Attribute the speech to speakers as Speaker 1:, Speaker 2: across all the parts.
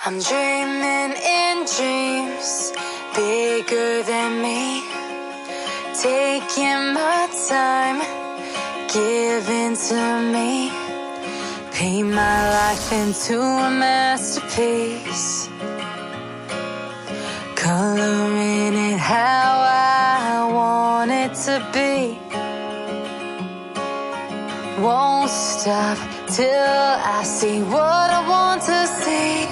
Speaker 1: I'm dreaming in dreams bigger than me, taking my time, giving to me, paint my life into a masterpiece, coloring it how I want it to be. Won't stop till I see what I want to see.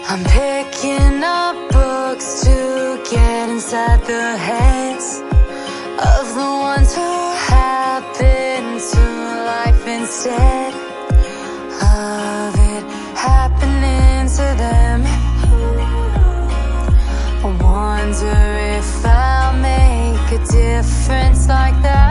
Speaker 1: I'm picking up books to get inside the heads of the ones who happen to life instead of it happening to them. I wonder if I'll make a difference like that.